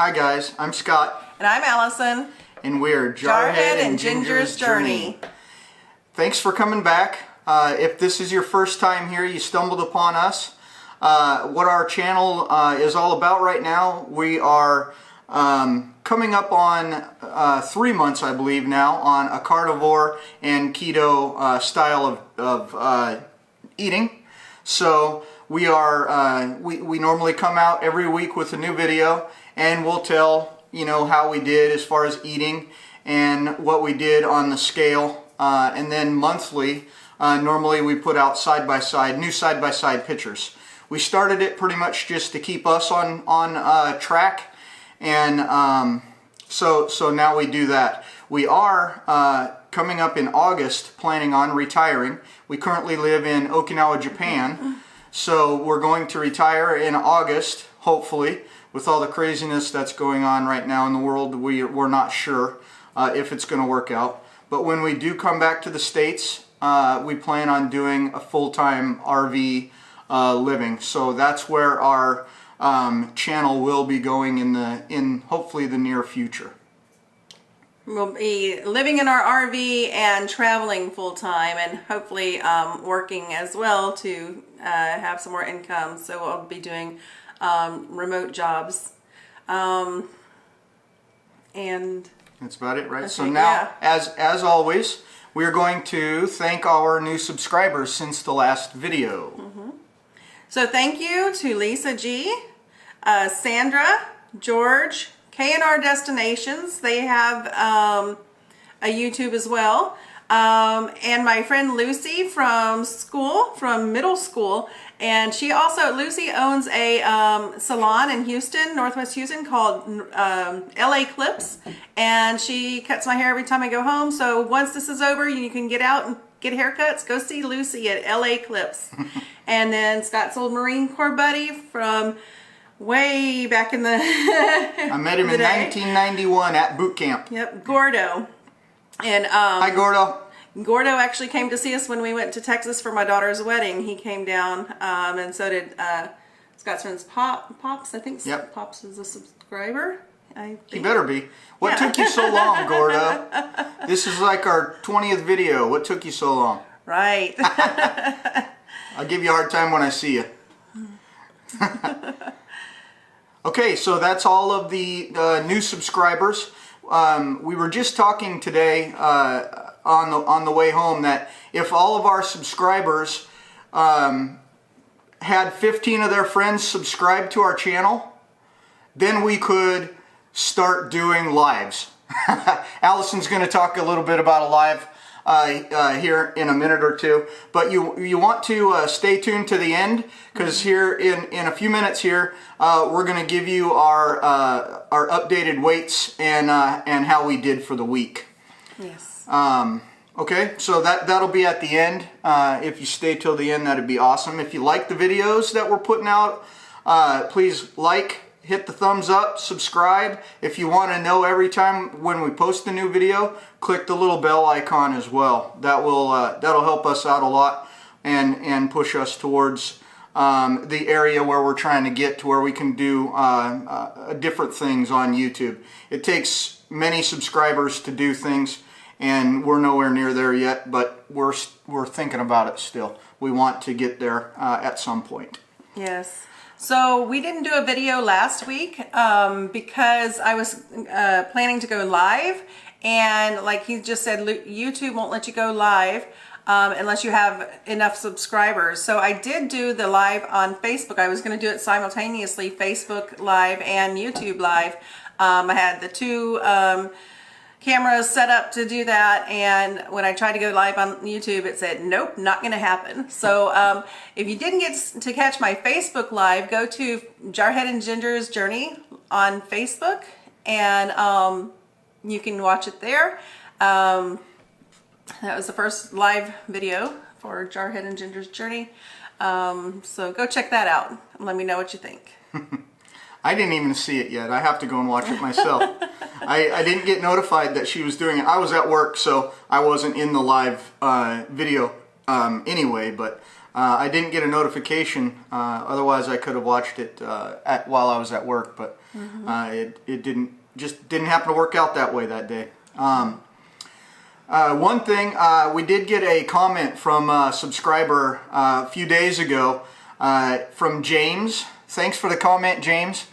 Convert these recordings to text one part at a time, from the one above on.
Hi guys, I'm Scott. And I'm Allison. And we're Jarhead and Ginger's Journey. Thanks for coming back. If this is your first time here, you stumbled upon us. What our channel is all about right now, we are coming up on 3 months, I believe now, on a carnivore and keto style of eating. So we are we normally come out every week with a new video, and we'll tell how we did as far as eating and what we did on the scale, and then monthly normally we put out new side-by-side pictures. We started it pretty much just to keep us on track, and so now we do that. We are coming up in August planning on retiring. We currently live in Okinawa, Japan, so we're going to retire in August, hopefully. With all the craziness that's going on right now in the world, we're not sure if it's going to work out. But when we do come back to the States, we plan on doing a full-time RV living. So that's where our channel will be going in hopefully the near future. We'll be living in our RV and traveling full-time, and hopefully working as well to have some more income. So we'll be doing remote jobs, and that's about it, right? So now, as always, we're going to thank our new subscribers since the last video. So thank you to Lisa G, Sandra, George, K&R Destinations. They have a YouTube as well, and my friend Lucy from middle school. And Lucy owns a salon in Houston, Northwest Houston, called LA Clips. And she cuts my hair every time I go home. So once this is over, you can get out and get haircuts. Go see Lucy at LA Clips. And then Scott's old Marine Corps buddy from way back in the I met him in 1991 at boot camp. Yep, Gordo. And hi, Gordo. Gordo actually came to see us when we went to Texas for my daughter's wedding. He came down, and so did Scott's friends Pops. I think Pops is a subscriber. He better be. What took you so long, Gordo? This is like our 20th video. What took you so long? Right. I'll give you a hard time when I see you. Okay, so that's all of the new subscribers. We were just talking today on the way home that if all of our subscribers had 15 of their friends subscribe to our channel, then we could start doing lives. Allison's going to talk a little bit about a live here in a minute or two, but you want to stay tuned to the end, because here in a few minutes here we're going to give you our updated weights and how we did for the week. Yes. Okay, so that'll be at the end. If you stay till the end, that'd be awesome. If you like the videos that we're putting out, please hit the thumbs up, subscribe. If you want to know every time when we post a new video, click the little bell icon as well. That'll help us out a lot and push us towards the area where we're trying to get to, where we can do different things on YouTube. It takes many subscribers to do things, and we're nowhere near there yet, but we're thinking about it still. We want to get there at some point. Yes. So we didn't do a video last week because I was planning to go live, and like he just said, YouTube won't let you go live unless you have enough subscribers. So I did do the live on Facebook. I was going to do it simultaneously, Facebook Live and YouTube Live. I had the two cameras set up to do that, and when I tried to go live on YouTube, it said nope, not gonna happen. So if you didn't get to catch my Facebook Live, go to Jarhead and Ginger's Journey on Facebook, and you can watch it there. That was the first live video for Jarhead and Ginger's Journey, so go check that out and let me know what you think. I didn't even see it yet. I have to go and watch it myself. I didn't get notified that she was doing it. I was at work, so I wasn't in the live video anyway, but I didn't get a notification, otherwise I could have watched it while I was at work, but it didn't happen to work out that way that day. One thing, we did get a comment from a subscriber a few days ago from James. Thanks for the comment, James.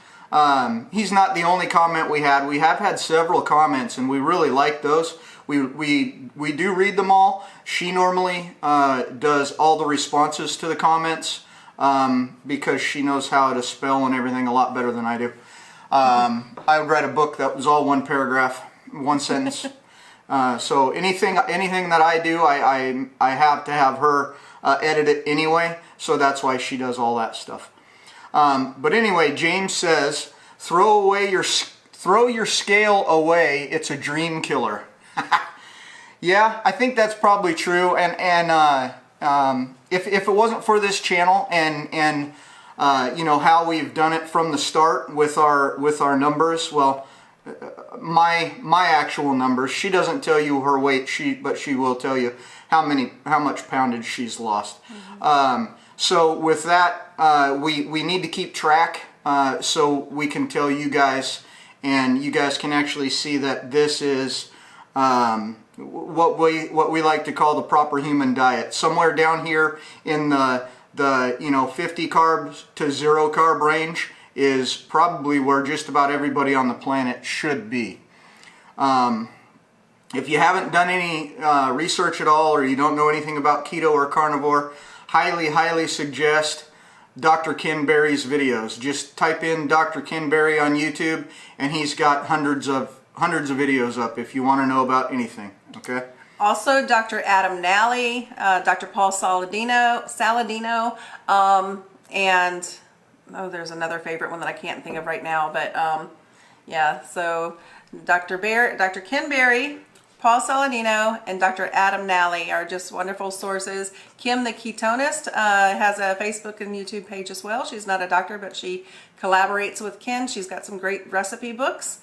He's not the only comment we had. We have had several comments, and we really like those. We do read them all. She normally does all the responses to the comments because she knows how to spell and everything a lot better than I do. I would write a book that was all one paragraph, one sentence. So anything that I do, I have to have her edit it anyway. So that's why she does all that stuff. But anyway, James says, throw your scale away. It's a dream killer. Yeah, I think that's probably true. And if it wasn't for this channel and you know how we've done it from the start with our numbers, well, my actual numbers, she doesn't tell you her weight, but she will tell you how much poundage she's lost. So with that, we need to keep track so we can tell you guys, and you guys can actually see that this is what we like to call the proper human diet. Somewhere down here in the 50 carbs to 0 carb range is probably where just about everybody on the planet should be. If you haven't done any research at all, or you don't know anything about keto or carnivore, highly suggest Dr. Ken Berry's videos. Just type in Dr. Ken Berry on YouTube, and he's got hundreds of videos up if you want to know about anything. Okay. Also, Dr. Adam Nally, Dr. Paul Saladino, and there's another favorite one that I can't think of right now, but yeah. So Dr. Ken Berry, Paul Saladino, and Dr. Adam Nally are just wonderful sources. Kim the Ketonist has a Facebook and YouTube page as well. She's not a doctor, but she collaborates with Ken. She's got some great recipe books.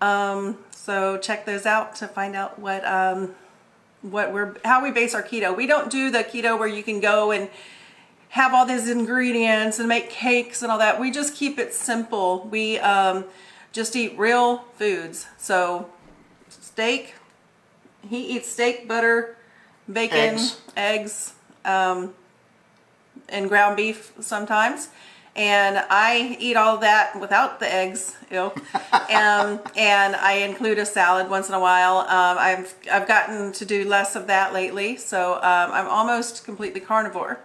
So check those out to find out how we base our keto. We don't do the keto where you can go and have all these ingredients and make cakes and all that. We just keep it simple. We just eat real foods. So steak, he eats steak, butter, bacon, eggs, and ground beef sometimes. And I eat all that without the eggs, and I include a salad once in a while. I've gotten to do less of that lately, so I'm almost completely carnivore.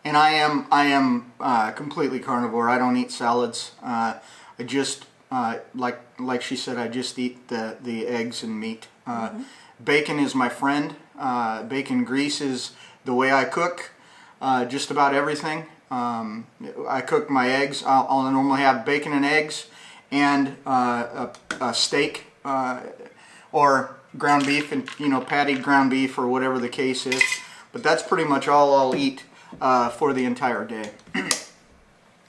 And I am completely carnivore. I don't eat salads. I just like she said, I just eat the eggs and meat. Bacon is my friend. Bacon grease is the way I cook just about everything. I cook my eggs. I'll normally have bacon and eggs and a steak or ground beef, and patty ground beef or whatever the case is. But that's pretty much all I'll eat for the entire day.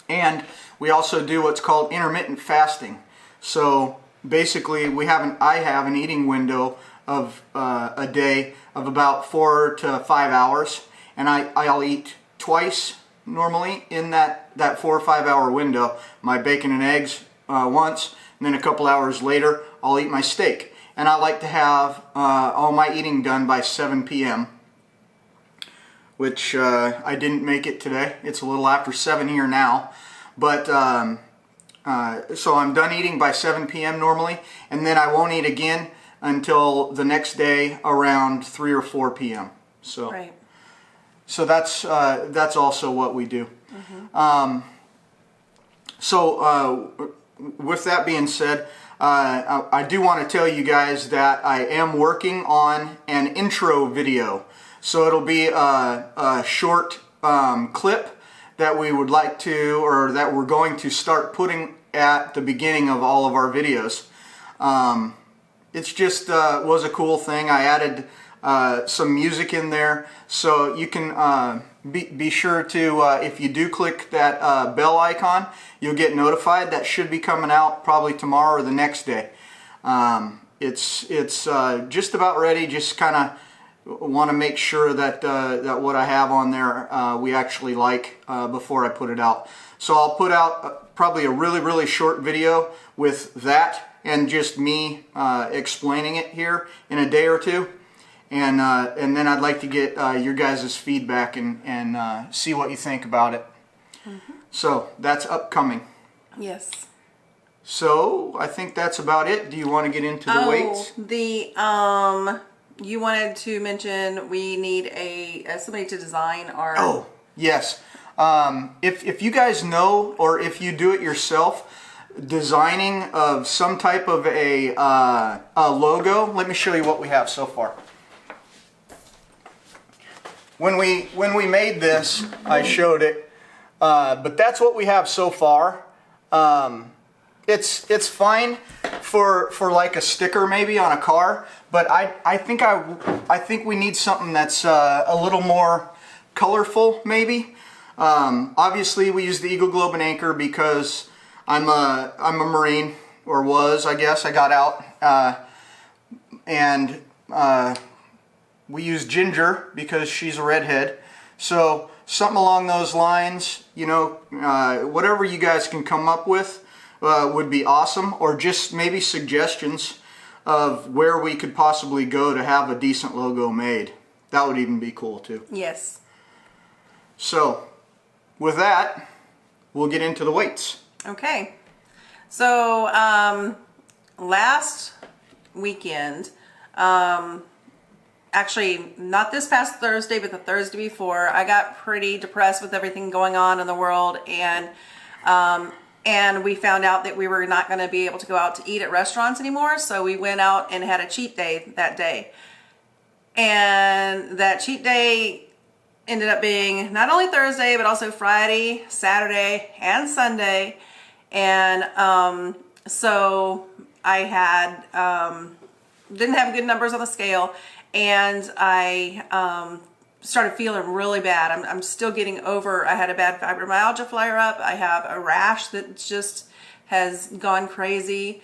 And we also do what's called intermittent fasting. So basically, I have an eating window of a day of about 4 to 5 hours, and I'll eat twice normally in that 4 or 5 hour window. My bacon and eggs once, and then a couple hours later I'll eat my steak. And I like to have all my eating done by 7 p.m. which I didn't make it today. It's a little after 7 here now, but so I'm done eating by 7 p.m. normally, and then I won't eat again until the next day around 3 or 4 p.m. So. Right. So that's also what we do. With that being said, I do want to tell you guys that I am working on an intro video. So it'll be a short clip that we would like to, or that we're going to start putting at the beginning of all of our videos. It's just was a cool thing. I added some music in there, so you can be sure to, if you do click that bell icon, you'll get notified. That should be coming out probably tomorrow or the next day. It's just about ready. Just kind of want to make sure that that what I have on there we actually like before I put it out. So I'll put out probably a really short video with that and just me explaining it here in a day or two, and then I'd like to get your guys' feedback and see what you think about it. So that's upcoming. Yes. So I think that's about it. Do you want to get into the weights? You wanted to mention we need somebody to design our. Oh yes. If you guys know, or if you do it yourself, designing of some type of a logo. Let me show you what we have so far. When we made this, I showed it, but that's what we have so far. It's fine for like a sticker maybe on a car, but I think we need something that's a little more colorful maybe. Obviously we use the Eagle Globe and Anchor because I'm a Marine, or was, I guess. I got out, and we use Ginger because she's a redhead. So something along those lines, you know, whatever you guys can come up with would be awesome, or just maybe suggestions of where we could possibly go to have a decent logo made. That would even be cool too. Yes. So with that, we'll get into the weights. Okay. So last weekend, actually not this past Thursday, but the Thursday before, I got pretty depressed with everything going on in the world, and we found out that we were not going to be able to go out to eat at restaurants anymore. So we went out and had a cheat day that day. And that cheat day ended up being not only Thursday, but also Friday, Saturday, and Sunday. And so I had didn't have good numbers on the scale, and I started feeling really bad. I'm still getting over. I had a bad fibromyalgia flare up. I have a rash that just has gone crazy,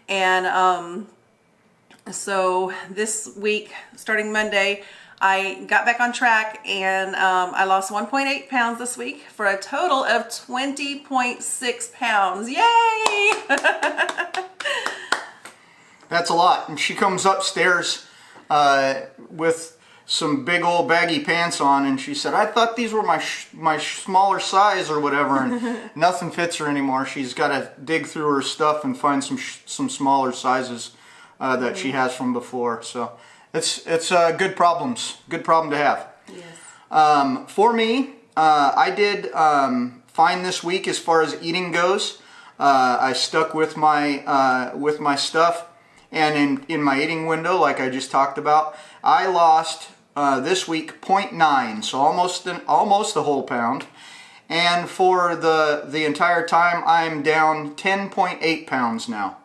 and so this week, starting Monday, I got back on track, and I lost 1.8 pounds this week for a total of 20.6 pounds. Yay! That's a lot. And she comes upstairs with some big old baggy pants on, and she said, I thought these were my smaller size or whatever, and nothing fits her anymore. She's got to dig through her stuff and find some smaller sizes that she has from before. So it's good problem to have. Yes. For me, I did fine this week as far as eating goes. I stuck with my stuff, and in my eating window, like I just talked about, I lost this week 0.9, so almost a whole pound. And for the entire time, I'm down 10.8 pounds now.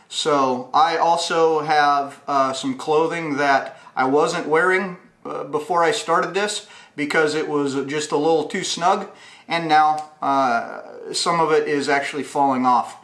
So I also have some clothing that I wasn't wearing before I started this because it was just a little too snug, and now some of it is actually falling off.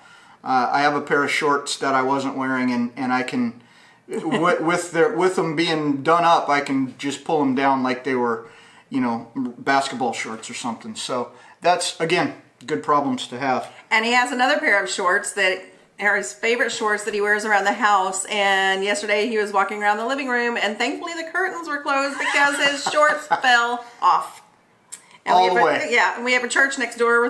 I have a pair of shorts that I wasn't wearing, and I can, with them being done up, I can just pull them down like they were, you know, basketball shorts or something. So that's, again, good problems to have. And he has another pair of shorts that are his favorite shorts that he wears around the house. And yesterday he was walking around the living room, and thankfully the curtains were closed because his shorts fell off. And all the way. Yeah, and we have a church next door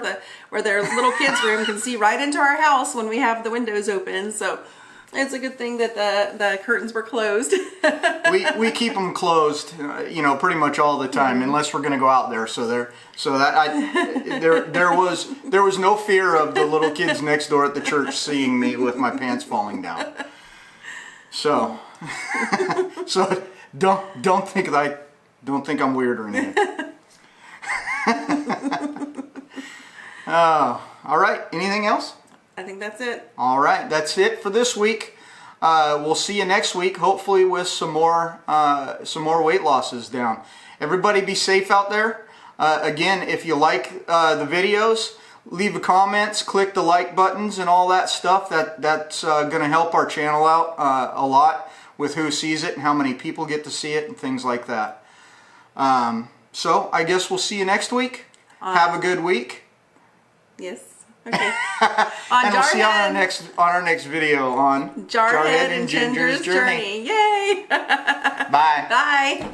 where their little kids' room can see right into our house when we have the windows open. So it's a good thing that the curtains were closed. we keep them closed, you know, pretty much all the time, unless we're going to go out there. There was no fear of the little kids next door at the church seeing me with my pants falling down. So so don't think I'm weird or anything. All right. Anything else? I think that's it. All right. That's it for this week. We'll see you next week, hopefully with some more weight losses down. Everybody be safe out there. Again, if you like the videos, leave the comments, click the like buttons and all that stuff. That's going to help our channel out a lot. with who sees it and how many people get to see it and things like that. So I guess we'll see you next week. Have a good week. Yes. Okay. And we'll see you on our next video on Jarhead and Ginger's journey. Yay! Bye. Bye.